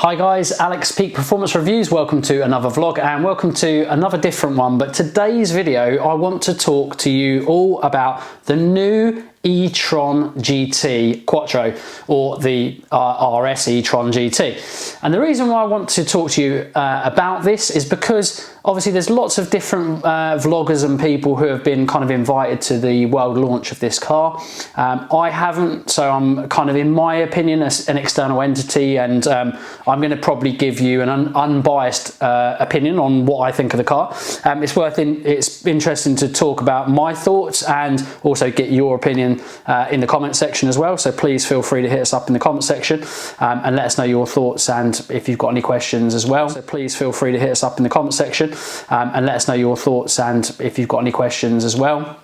Hi guys, Alex Peak Performance Reviews. Welcome to another vlog and welcome to another different one. But today's video, I want to talk to you all about the new e-tron GT Quattro, or the RS e-tron GT. And the reason why I want to talk to you about this is because obviously there's lots of different vloggers and people who have been kind of invited to the world launch of this car. I haven't, so I'm kind of, in my opinion, an external entity, and I'm going to probably give you an unbiased opinion on what I think of the car. It's interesting to talk about my thoughts and also get your opinion in the comment section as well, so please feel free to hit us up in the comment section and let us know your thoughts, and if you've got any questions as well. So please feel free to hit us up in the comment section and let us know your thoughts, and if you've got any questions as well,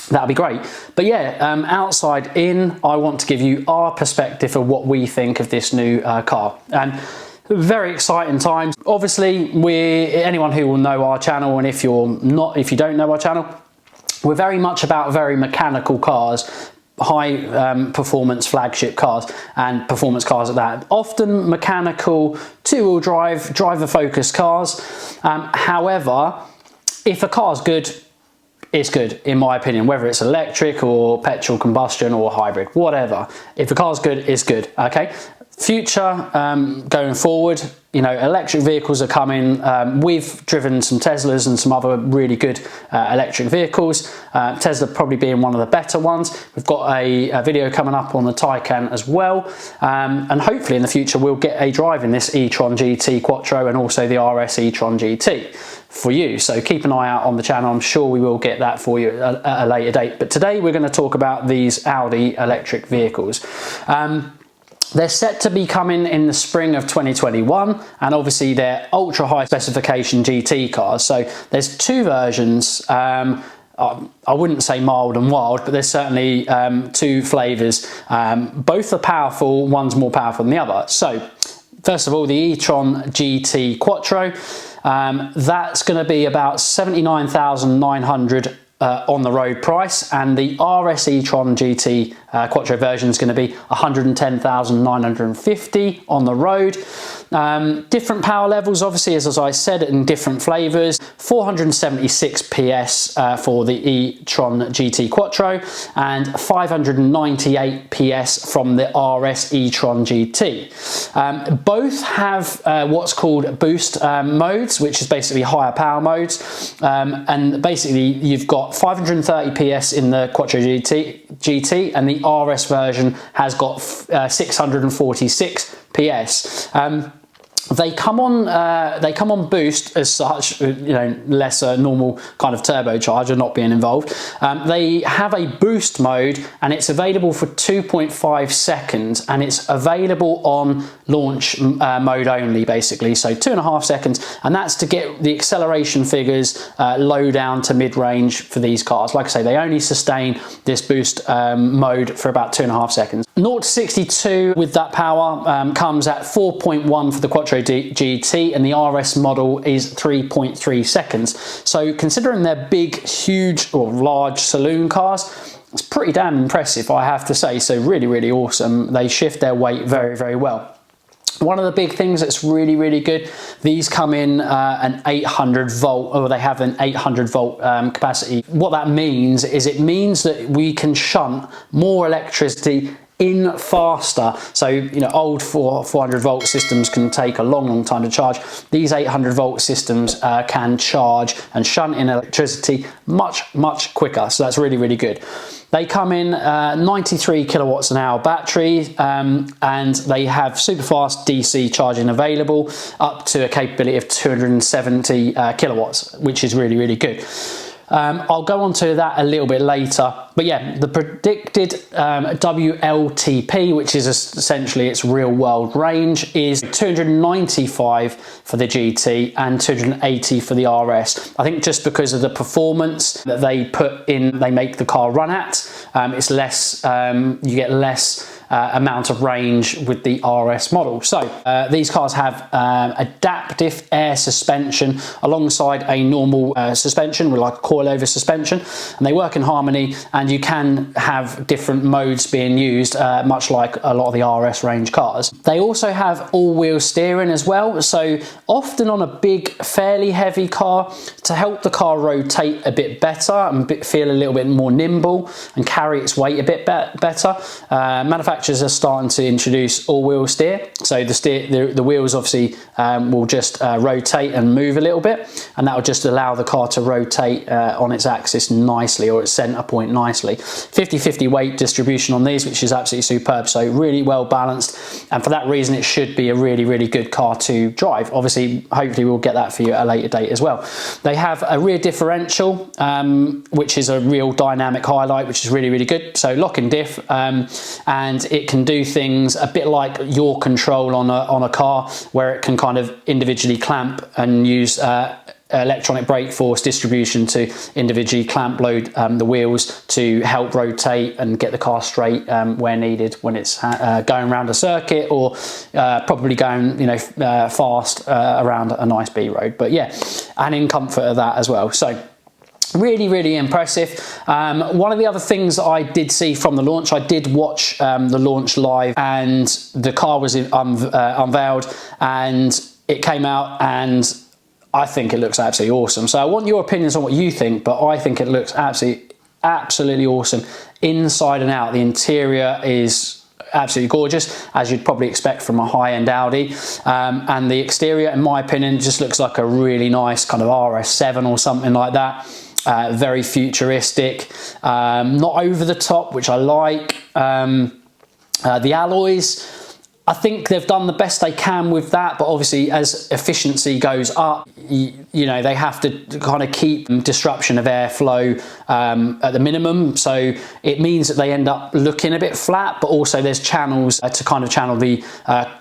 that'd be great. But yeah, outside in, I want to give you our perspective of what we think of this new car. And very exciting times. Obviously, anyone who will know our channel, and if you don't know our channel, we're very much about very mechanical cars, high performance flagship cars, and performance cars at that. Often mechanical, two-wheel drive, driver focused cars. However, if a car's good, it's good, in my opinion, whether it's electric or petrol combustion or hybrid, whatever. If a car's good, it's good, okay? Future, going forward, you know, electric vehicles are coming. We've driven some Teslas and some other really good electric vehicles. Tesla probably being one of the better ones. We've got a video coming up on the Taycan as well. And hopefully in the future we'll get a drive in this e-tron GT Quattro and also the RS e-tron GT for you. So keep an eye out on the channel. I'm sure we will get that for you at a later date. But today we're going to talk about these Audi electric vehicles. They're set to be coming in the spring of 2021, and obviously they're ultra high specification GT cars. So there's two versions. I wouldn't say mild and wild, but there's certainly two flavors. Both are powerful, one's more powerful than the other. So first of all, the e-tron GT Quattro, that's going to be about 79,900 on the road price, and the RS e-tron GT Quattro version is going to be 110,950 on the road. Different power levels, obviously, as I said, in different flavors. 476 PS for the e-tron GT Quattro and 598 PS from the RS e-tron GT. Both have what's called boost modes, which is basically higher power modes, and basically you've got 530 PS in the Quattro GT, and the RS version has got 646 PS. They come on boost as such, you know, lesser normal kind of turbocharger not being involved. They have a boost mode, and it's available for 2.5 seconds, and it's available on launch mode only, basically. So 2.5 seconds, and that's to get the acceleration figures low down to mid-range for these cars. Like I say, they only sustain this boost mode for about 2.5 seconds. 0 to 62 with that power comes at 4.1 for the Quattro GT, and the RS model is 3.3 seconds. So considering they're big, huge or large saloon cars, it's pretty damn impressive, I have to say. So really, really awesome. They shift their weight very, very well. One of the big things that's really, really good, these come in an 800 volt, or they have an 800 volt capacity. What that means is it means that we can shunt more electricity in faster. So, you know, old 400 volt systems can take a long time to charge. These 800 volt systems can charge and shunt in electricity much quicker. So that's really, really good. They come in 93 kilowatts an hour battery, and they have super fast DC charging available up to a capability of 270 kilowatts, which is really, really good. I'll go on to that a little bit later, but yeah, the predicted WLTP, which is essentially its real world range, is 295 for the GT and 280 for the RS. I think just because of the performance that they put in, they make the car run at, it's less, you get less amount of range with the RS model. So these cars have adaptive air suspension alongside a normal suspension with like a coilover suspension, and they work in harmony, and you can have different modes being used, much like a lot of the RS range cars. They also have all-wheel steering as well, so often on a big, fairly heavy car, to help the car rotate a bit better and feel a little bit more nimble and carry its weight a bit better, manufacturers are starting to introduce all-wheel steer. So the wheels obviously will just rotate and move a little bit, and that will just allow the car to rotate on its axis nicely, or its center point nicely. 50-50 weight distribution on these, which is absolutely superb, so really well balanced, and for that reason it should be a really good car to drive. Obviously, hopefully we'll get that for you at a later date as well. They have a rear differential, which is a real dynamic highlight, which is really good. So lock and diff, and it can do things a bit like your control on a car, where it can kind of individually clamp and use electronic brake force distribution to individually clamp load the wheels to help rotate and get the car straight where needed, when it's going around a circuit, or probably going fast around a nice B road. But yeah, and in comfort of that as well. So really impressive. One of the other things I did see from the launch, I did watch the launch live, and the car was unveiled and it came out, and I think it looks absolutely awesome. So I want your opinions on what you think, but I think it looks absolutely awesome inside and out. The interior is absolutely gorgeous, as you'd probably expect from a high-end Audi, and the exterior, in my opinion, just looks like a really nice kind of RS7 or something like that. Very futuristic, not over the top, which I like. The alloys, I think they've done the best they can with that, but obviously as efficiency goes up, you know, they have to kind of keep disruption of airflow at the minimum. So it means that they end up looking a bit flat, but also there's channels to kind of channel the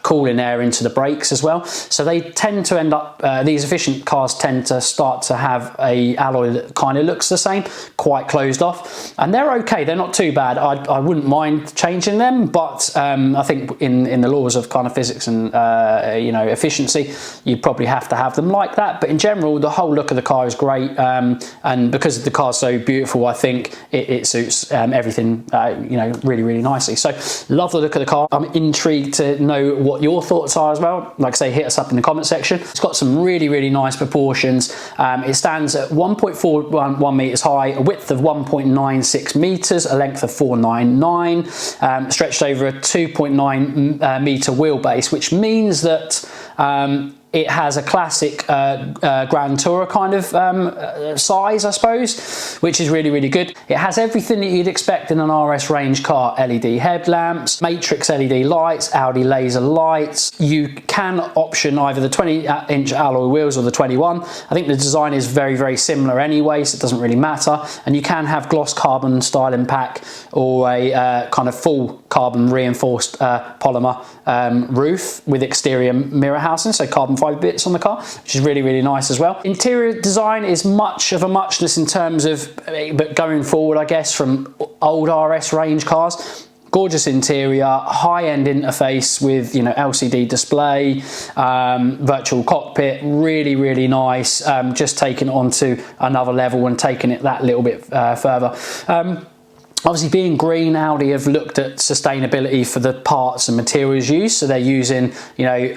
cooling air into the brakes as well. So they tend to end up, these efficient cars tend to start to have a alloy that kind of looks the same, quite closed off, and they're okay. They're not too bad. I wouldn't mind changing them, but I think in the laws of kind of physics and you know, efficiency, you probably have to have them like that. But in general, the whole look of the car is great, and because the car's so beautiful, I think it suits everything you know, really nicely. So love the look of the car. I'm intrigued to know what your thoughts are as well. Like I say, hit us up in the comment section. It's got some really nice proportions. It stands at 1.41 meters high, a width of 1.96 meters, a length of 499, stretched over a 2.9 meter wheelbase, which means that it has a classic Grand Tourer kind of size, I suppose, which is really good. It has everything that you'd expect in an RS range car: LED headlamps, matrix LED lights, Audi laser lights. You can option either the 20-inch alloy wheels or the 21. I think the design is very similar anyway, so it doesn't really matter. And you can have gloss carbon styling pack, or a kind of full carbon reinforced polymer roof with exterior mirror housing, so carbon fiber bits on the car, which is really nice as well. Interior design is much of a muchness in terms of, but going forward, I guess, from old RS range cars. Gorgeous interior, high-end interface with, you know, LCD display, virtual cockpit, really nice. Just taking it onto another level and taking it that little bit further. Obviously, being green, Audi have looked at sustainability for the parts and materials used. So they're using, you know,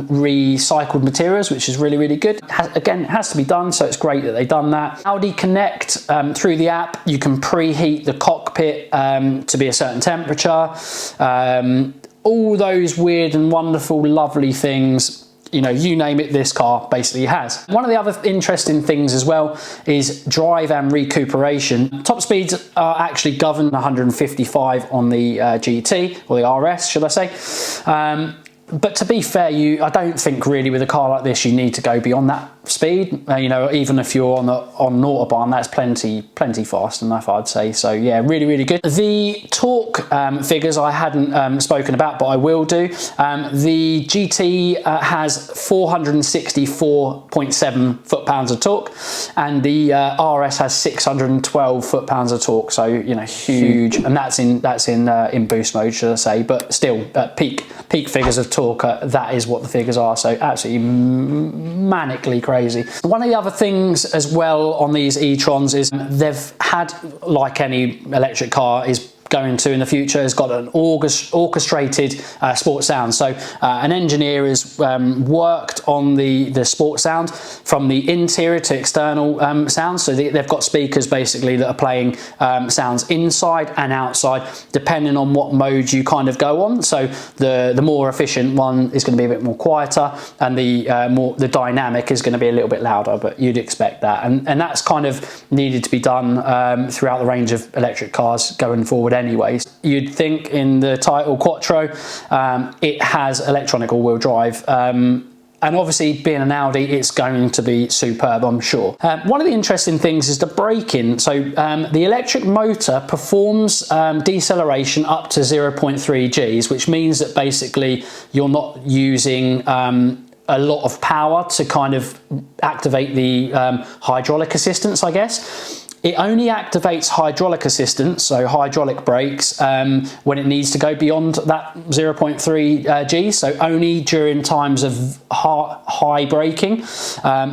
recycled materials, which is really good. Again, it has to be done, so it's great that they've done that. Audi Connect, through the app, you can preheat the cockpit to be a certain temperature. All those weird and wonderful, lovely things. You know, you name it, this car basically has. One of the other interesting things as well is drive and recuperation. Top speeds are actually governed 155 on the GT, or the RS, should I say. But to be fair, I don't think really with a car like this you need to go beyond that speed. You know, even if you're on Autobahn, that's plenty fast enough, I'd say. So yeah, really good. The torque figures I hadn't spoken about, but I will do. The GT has 464.7 foot-pounds of torque, and the RS has 612 foot-pounds of torque. So you know, huge, and that's in boost mode, should I say? But still, peak figures of torque. That is what the figures are. So absolutely manically crazy. One of the other things as well on these e-trons is they've had, like any electric car is going to in the future, has got an orchestrated sports sound. So an engineer has worked on the sports sound from the interior to external sounds. So they've got speakers basically that are playing sounds inside and outside, depending on what mode you kind of go on. So the more efficient one is going to be a bit more quieter, and the dynamic is going to be a little bit louder, but you'd expect that. And that's kind of needed to be done throughout the range of electric cars going forward anyways. You'd think in the Title Quattro it has electronic all-wheel drive, and obviously being an Audi, it's going to be superb, I'm sure. One of the interesting things is the braking. So the electric motor performs deceleration up to 0.3 Gs, which means that basically you're not using a lot of power to kind of activate the hydraulic assistance, I guess. It only activates hydraulic assistance, so hydraulic brakes, when it needs to go beyond that 0.3 G. So only during times of high braking,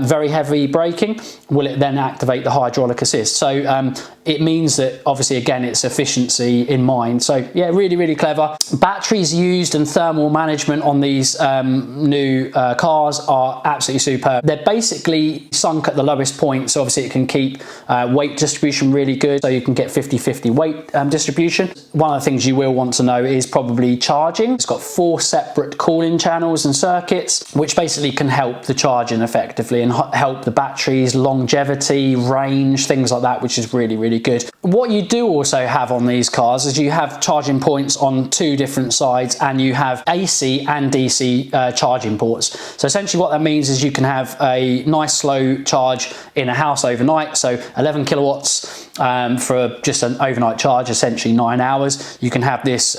very heavy braking, will it then activate the hydraulic assist. So it means that obviously, again, it's efficiency in mind. So yeah, really clever. Batteries used and thermal management on these new cars are absolutely superb. They're basically sunk at the lowest point, so obviously it can keep weight distribution really good, so you can get 50-50 weight distribution. One of the things you will want to know is probably charging. It's got 4 separate cooling channels and circuits, which basically can help the charging effectively and help the batteries, longevity, range, things like that, which is really good. What you do also have on these cars is you have charging points on 2 different sides, and you have AC and DC charging ports. So essentially what that means is you can have a nice slow charge in a house overnight, so 11 kilowatts for just an overnight charge, essentially 9 hours. You can have this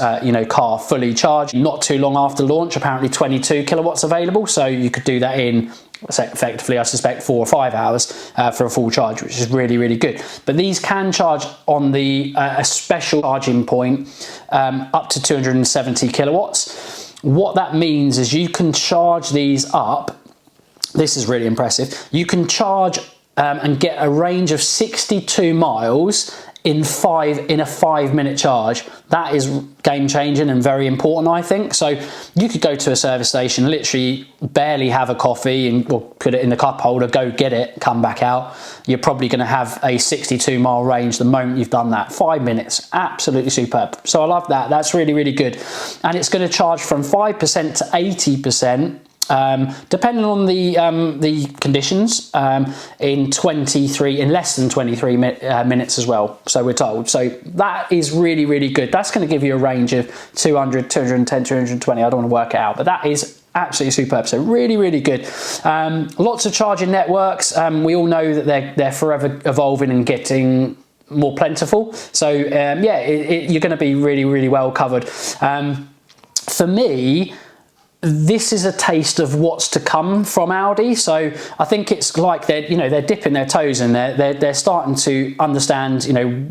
car fully charged not too long after launch. Apparently 22 kilowatts available, so you could do that in effectively, I suspect, 4 or 5 hours for a full charge, which is really good. But these can charge on the a special charging point up to 270 kilowatts. What that means is you can charge these up. This is really impressive. You can charge and get a range of 62 miles in a 5-minute charge. That is game changing and very important, I think. So you could go to a service station, literally barely have a coffee or put it in the cup holder, go get it, come back out. You're probably going to have a 62-mile range the moment you've done that. 5 minutes, absolutely superb. So I love that. That's really good. And it's going to charge from 5% to 80%. Depending on the conditions, in less than 23 minutes as well, so we're told. So that is really good. That's going to give you a range of 200, 210, 220. I don't want to work it out, but that is absolutely superb. So really good. Lots of charging networks. We all know that they're forever evolving and getting more plentiful. So yeah, you're going to be really well covered. For me, this is a taste of what's to come from Audi. So I think it's like they're dipping their toes in there. They're starting to understand,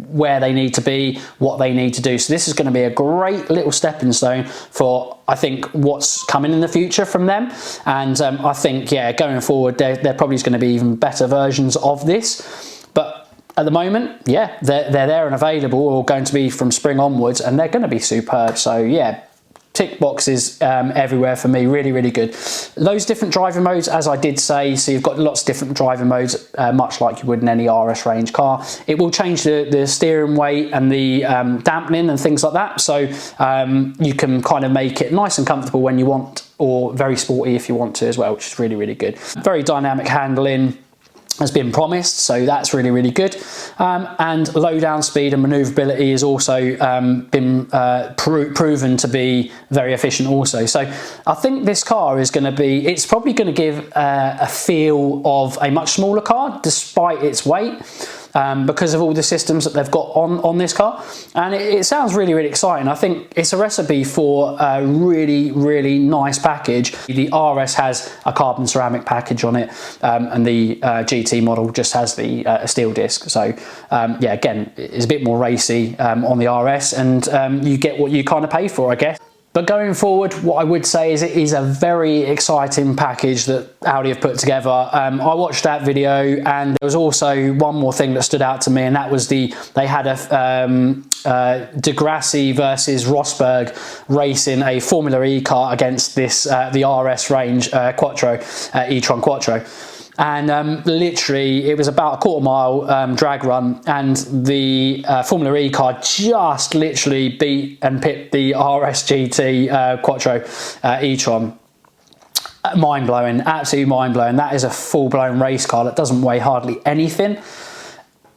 where they need to be, what they need to do. So this is going to be a great little stepping stone for, I think, what's coming in the future from them. And I think, yeah, going forward, there probably is going to be even better versions of this. But at the moment, yeah, they're there and available, or going to be from spring onwards, and they're going to be superb. So yeah, tick boxes everywhere for me. Really good. Those different driving modes, as I did say, so you've got lots of different driving modes, much like you would in any RS range car. It will change the steering weight and the dampening and things like that, so you can kind of make it nice and comfortable when you want, or very sporty if you want to as well, which is really good. Very dynamic handling. has been promised, so that's really, really good. And low down speed and maneuverability has also been proven to be very efficient also. So I think this car is going to be, it's probably going to give a feel of a much smaller car despite its weight, because of all the systems that they've got on this car. And it sounds really, really exciting. I think it's a recipe for a really, really nice package. The RS has a carbon ceramic package on it, and the GT model just has the steel disc. So yeah, again, it's a bit more racy on the RS, and you get what you kind of pay for, I guess. But going forward, what I would say is it is a very exciting package that Audi have put together. I watched that video, and there was also one more thing that stood out to me, and that was they had a Degrassi versus Rosberg race in a Formula E car against this the RS range Quattro, e-tron Quattro. And literally it was about a quarter-mile drag run, and the Formula E car just literally beat and pipped the RS GT Quattro e-tron. Mind-blowing, absolutely mind-blowing. That is a full-blown race car that doesn't weigh hardly anything.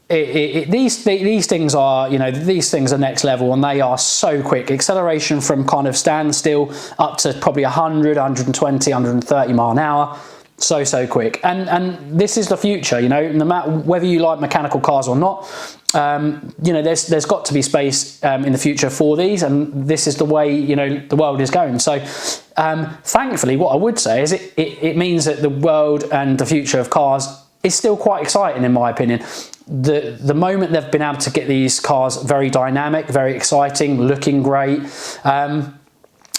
These things are, you know, these things are next level, and they are so quick. Acceleration from kind of standstill up to probably 100, 120, 130 mile an hour. So quick, and this is the future, you know, no matter whether you like mechanical cars or not. You know, there's got to be space in the future for these, and this is the way, you know, the world is going. So thankfully, what I would say is it means that the world and the future of cars is still quite exciting, in my opinion. The moment they've been able to get these cars very dynamic, very exciting, looking great,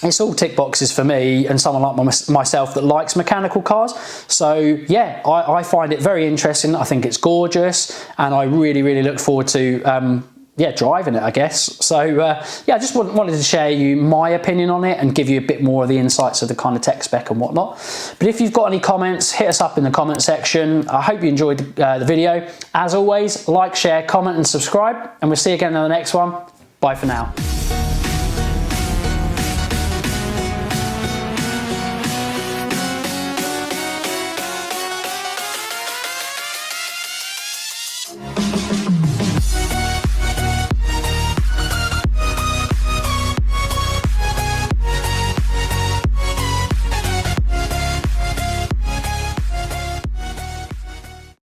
it's all tick boxes for me and someone like myself that likes mechanical cars. So yeah, I find it very interesting. I think it's gorgeous, and I really, really look forward to yeah, driving it, I guess. So yeah, I just wanted to share you my opinion on it and give you a bit more of the insights of the kind of tech spec and whatnot. But if you've got any comments, hit us up in the comment section. I hope you enjoyed the video. As always, like, share, comment and subscribe, and we'll see you again in the next one. Bye for now.